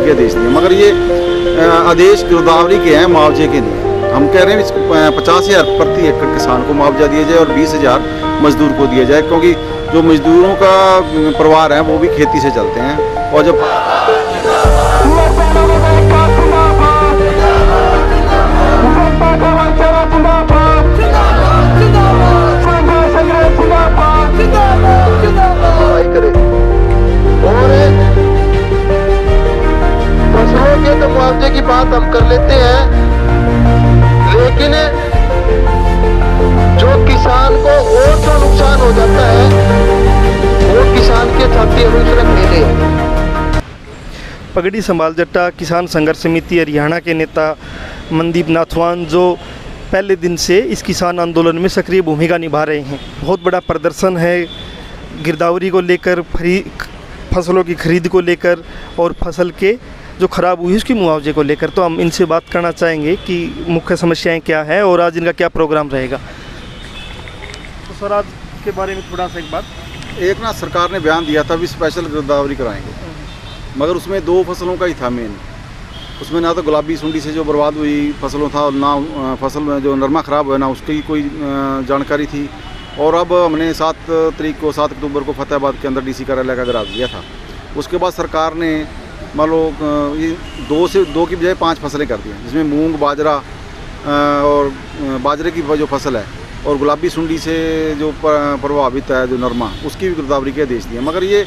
आदेश दिए, मगर ये आदेश गिरदावरी के हैं, मुआवजे के नहीं। हम कह रहे हैं 50,000 प्रति एकड़ किसान को मुआवजा दिया जाए और 20,000 मजदूर को दिया जाए, क्योंकि जो मजदूरों का परिवार है वो भी खेती से चलते हैं। और जब फसलों के तो मुआवजे की बात हम कर लेते हैं, लेकिन जो किसान को और जो नुकसान हो जाता है वो किसान के छाती अनुसरण मिले। पगड़ी संभाल जट्टा किसान संघर्ष समिति हरियाणा के नेता मनदीप नाथवान, जो पहले दिन से इस किसान आंदोलन में सक्रिय भूमिका निभा रहे हैं। बहुत बड़ा प्रदर्शन है गिरदावरी को लेकर, फसलों की खरीद को लेकर और फसल के जो ख़राब हुई उसकी मुआवजे को लेकर। तो हम इनसे बात करना चाहेंगे कि मुख्य समस्याएं क्या हैं और आज इनका क्या प्रोग्राम रहेगा। तो सर, आज के बारे में थोड़ा सा एक बात। एक ना सरकार ने बयान दिया था भी स्पेशल गिरदावरी कराएंगे, मगर उसमें 2 फसलों का ही था मेन। उसमें ना तो गुलाबी सुंडी से जो बर्बाद हुई फसलों था, और ना फसल में जो नरमा ख़राब हुआ ना उसकी कोई जानकारी थी। और अब हमने 7 अक्टूबर को फतेहाबाद के अंदर DC कार्यालय का घेराव दिया था। उसके बाद सरकार ने मान लो ये 2 की बजाय 5 फसलें कर दी हैं, जिसमें मूंग, बाजरा और बाजरे की जो फसल है और गुलाबी सुंडी से जो प्रभावित है जो नरमा, उसकी भी गिरदावरी के आदेश दिए। मगर ये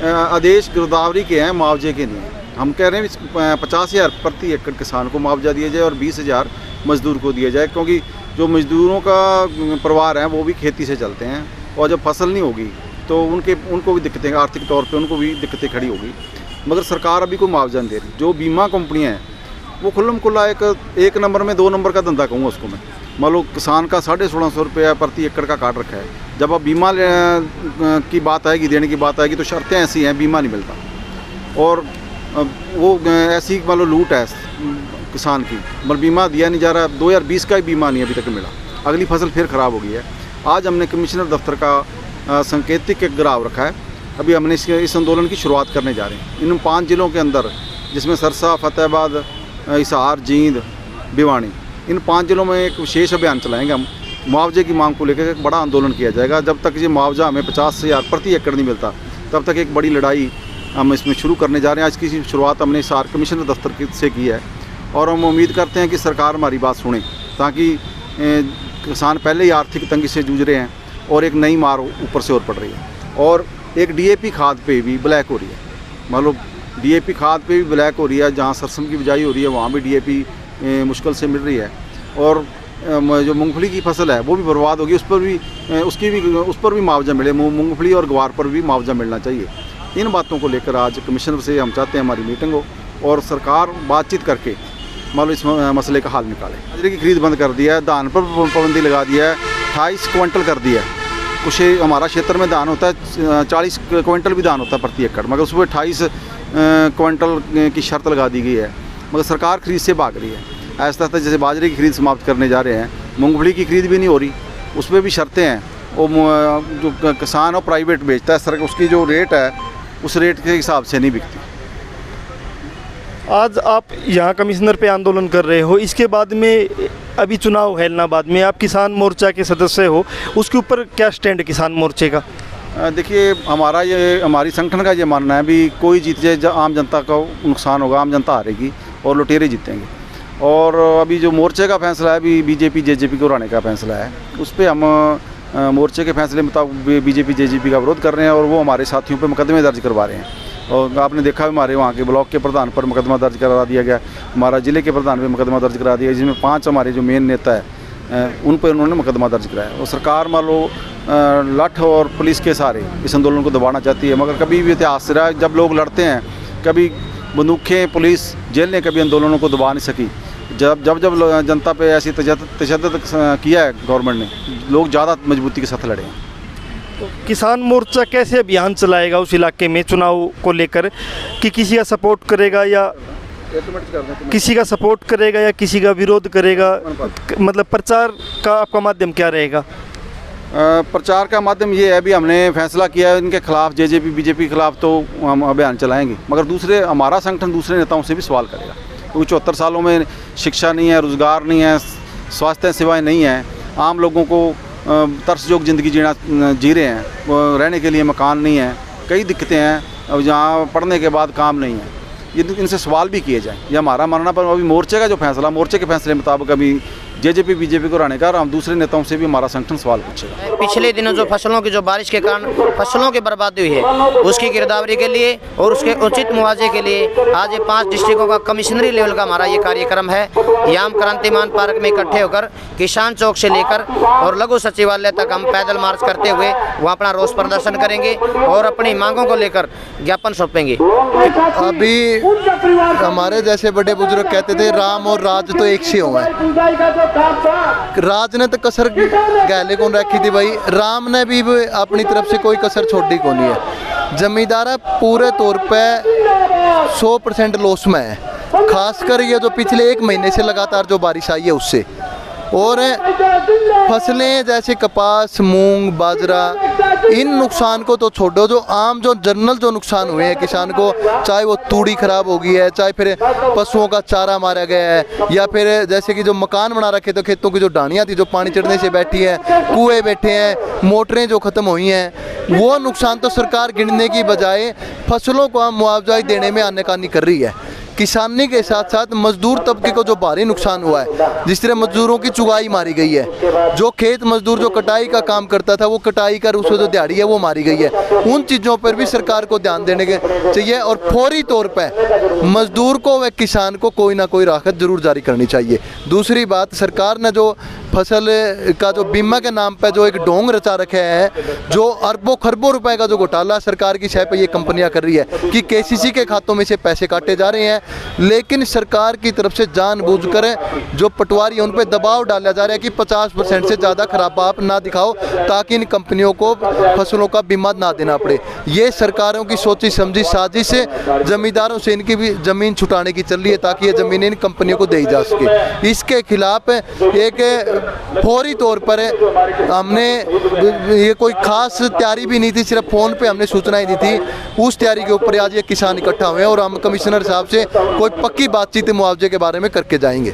आदेश गिरदावरी के हैं, मुआवजे के नहीं। हम कह रहे हैं 50,000 प्रति एकड़ किसान को मुआवजा दिया जाए और 20,000 मजदूर को दिया जाए, क्योंकि जो मजदूरों का परिवार है वो भी खेती से चलते हैं। और जब फसल नहीं होगी तो उनको भी दिक्कतें, आर्थिक तौर पे उनको भी दिक्कतें खड़ी होगी। मगर सरकार अभी कोई मुआवजा नहीं दे रही। जो बीमा कंपनियां हैं वो खुल्लम खुल्ला एक नंबर में 2 नंबर का धंधा कहूँगा उसको मैं। मान लो किसान का 1650 रुपया प्रति एकड़ का काट रखा है। जब अब बीमा की बात आएगी, देने की बात आएगी, तो शर्तें ऐसी हैं, बीमा नहीं मिलता। और वो ऐसी मान लो लूट है किसान की, मतलब बीमा दिया नहीं जा रहा। 2020 का ही बीमा नहीं अभी तक मिला, अगली फसल फिर ख़राब हो गई है। आज हमने कमिश्नर दफ्तर का सांकेतिक एक घेराव रखा है। अभी हमने इस आंदोलन की शुरुआत करने जा रहे हैं इन 5 ज़िलों के अंदर, जिसमें सरसा, फतेहाबाद, हिसार, जींद, भिवानी, इन 5 ज़िलों में एक विशेष अभियान चलाएंगे। हम मुआवजे की मांग को लेकर एक बड़ा आंदोलन किया जाएगा। जब तक ये मुआवजा हमें 50,000 प्रति एकड़ नहीं मिलता, तब तक एक बड़ी लड़ाई हम इसमें शुरू करने जा रहे हैं। आज की शुरुआत हमने हिसार कमिश्नर दफ्तर से की है और हम उम्मीद करते हैं कि सरकार हमारी बात सुने, ताकि किसान पहले ही आर्थिक तंगी से जूझ रहे हैं और एक नई मार ऊपर से और पड़ रही है। और एक DAP खाद पे भी ब्लैक हो रही है, मतलब DAP खाद पे भी ब्लैक हो रही है। जहाँ सरसों की बिजाई हो रही है वहाँ भी DAP मुश्किल से मिल रही है। और जो मूंगफली की फसल है वो भी बर्बाद होगी, उस पर भी मुआवजा मिले। मूंगफली और ग्वार पर भी मुआवजा मिलना चाहिए। इन बातों को लेकर आज कमिश्नर से हम चाहते हैं हमारी मीटिंग हो और सरकार बातचीत करके मान लो इस मसले का हल निकाले। बाजरे की खरीद बंद कर दिया है, धान पर पाबंदी लगा दिया है, 28 क्विंटल कर दिया है। कुछ हमारा क्षेत्र में धान होता है 40 क्विंटल भी धान होता है प्रति एकड़, मगर उसमें 28 क्विंटल की शर्त लगा दी गई है। मगर सरकार खरीद से भाग रही है। ऐसा था जैसे बाजरे की खरीद समाप्त करने जा रहे हैं, मूंगफली की खरीद भी नहीं हो रही, उसमें भी शर्तें हैं। वो जो किसान और प्राइवेट बेचता है, सर उसकी जो रेट है उस रेट के हिसाब से नहीं बिकती। आज आप यहाँ कमिश्नर पे आंदोलन कर रहे हो, इसके बाद में अभी चुनाव है इलाहाबाद में, आप किसान मोर्चा के सदस्य हो, उसके ऊपर क्या स्टैंड है किसान मोर्चे का? देखिए, हमारी संगठन का ये मानना है भी कोई जीत जाए, आम जनता का नुकसान होगा, आम जनता हारेगी और लुटेरे जीतेंगे। और अभी जो मोर्चे का फैसला है, अभी BJP JJP को हराने का फैसला है, उस पर हम मोर्चे के फैसले मुताबिक BJP JJP का विरोध कर रहे हैं और वो हमारे साथियों पर मुकदमे दर्ज करवा रहे हैं। और आपने देखा हमारे वहाँ के ब्लॉक के प्रधान पर मुकदमा दर्ज करा दिया गया, हमारा ज़िले के प्रधान पर मुकदमा दर्ज करा दिया, जिसमें 5 हमारे जो मेन नेता है उन पर उन्होंने मुकदमा दर्ज कराया। और सरकार मान लो लठ और पुलिस के सहारे इस आंदोलन को दबाना चाहती है, मगर कभी भी इतिहास से रहा, जब लोग लड़ते हैं कभी बंदूकें, पुलिस, जेल ने कभी आंदोलनों को दबा नहीं सकी। जब जनता पे ऐसी तशद्दुद किया है गवर्नमेंट ने, लोग ज़्यादा मजबूती के साथ लड़े हैं। तो किसान मोर्चा कैसे अभियान चलाएगा उस इलाके में चुनाव को लेकर, कि किसी का सपोर्ट करेगा या किसी का सपोर्ट करेगा या किसी का विरोध करेगा, मतलब प्रचार का आपका माध्यम क्या रहेगा? प्रचार का माध्यम ये है, अभी हमने फैसला किया है इनके खिलाफ, जेजेपी बीजेपी के खिलाफ तो हम अभियान चलाएंगे, मगर दूसरे हमारा संगठन दूसरे नेताओं से भी सवाल करेगा, क्योंकि 74 सालों में शिक्षा नहीं है, रोज़गार नहीं है, स्वास्थ्य सेवाएं नहीं है, आम लोगों को तरसजोग ज़िंदगी जी रहे हैं, रहने के लिए मकान नहीं है, कई दिक्कतें हैं, अब जहाँ पढ़ने के बाद काम नहीं है, ये इनसे सवाल भी किए जाएँ। ये हमारा मानना, पर अभी मोर्चे का जो फैसला, मोर्चे के फैसले मुताबिक अभी जेजेपी बीजेपी को रहने का, और हम दूसरे नेताओं से भी हमारा संगठन सवाल पूछेगा। पिछले दिनों जो फसलों की जो बारिश के कारण फसलों की बर्बादी हुई है, उसकी गिरदावरी के लिए और उसके उचित मुआवजे के लिए आज ये 5 डिस्ट्रिक्टों का कमिश्नरी लेवल का हमारा ये कार्यक्रम है। यहाँ हम क्रांतिमान पार्क में इकट्ठे होकर किसान चौक से लेकर और लघु सचिवालय तक हम पैदल मार्च करते हुए वहाँ अपना रोष प्रदर्शन करेंगे और अपनी मांगों को लेकर ज्ञापन सौंपेंगे। अभी हमारे जैसे बड़े बुजुर्ग कहते थे, राम और राज तो एक से हुआ है। राज ने तो कसर गहले कौन रखी थी भाई, राम ने भी अपनी तरफ से कोई कसर छोड़ी को नहीं है। जमींदार पूरे तौर पे 100% लॉस में है, खासकर ये जो पिछले 1 महीने से लगातार जो बारिश आई है उससे, और फसलें जैसे कपास, मूंग, बाजरा, इन नुकसान को तो छोड़ो, जो आम जो जनरल जो नुकसान हुए हैं किसान को, चाहे वो तूड़ी खराब हो गई है, चाहे फिर पशुओं का चारा मारा गया है, या फिर जैसे कि जो मकान बना रखे तो खेतों की जो डानियाँ थी जो पानी चढ़ने से बैठी है, कुएं बैठे हैं, मोटरें जो ख़त्म हुई हैं, वो नुकसान तो सरकार गिनने की बजाय फसलों को मुआवजा देने में आनाकानी कर रही है। किसानी के साथ साथ मजदूर तबके को जो भारी नुकसान हुआ है, जिस तरह मजदूरों की चुगाई मारी गई है, जो खेत मजदूर जो कटाई का काम करता था वो कटाई कर उसको जो दिहाड़ी है वो मारी गई है, उन चीज़ों पर भी सरकार को ध्यान देने के चाहिए और फौरी तौर पर मजदूर को व किसान को कोई ना कोई राहत जरूर जारी करनी चाहिए। दूसरी बात, सरकार ने जो फसल का जो बीमा के नाम पर जो एक ढोंग रचा रखा है, जो अरबों खरबों रुपए का जो घोटाला सरकार की शय पर ये कंपनियां कर रही है कि केसीसी के खातों में से पैसे काटे जा रहे हैं, लेकिन सरकार की तरफ से जानबूझकर जो पटवारी उन पर दबाव डाला जा रहा है कि 50% से ज़्यादा खराब आप ना दिखाओ ताकि इन कंपनियों को फसलों का बीमा ना देना पड़े। ये सरकारों की सोची समझी साजिश से जमींदारों से इनकी भी ज़मीन छुटाने की चल रही है ताकि ये ज़मीन इन कंपनियों को दी जा सके। इसके खिलाफ एक फौरी तौर पर हमने, ये कोई खास तैयारी भी नहीं थी, सिर्फ फ़ोन पे हमने सूचनाएं दी थी, उस तैयारी के ऊपर आज ये किसान इकट्ठा हुए हैं और हम कमिश्नर साहब से कोई पक्की बातचीत मुआवजे के बारे में करके जाएंगे।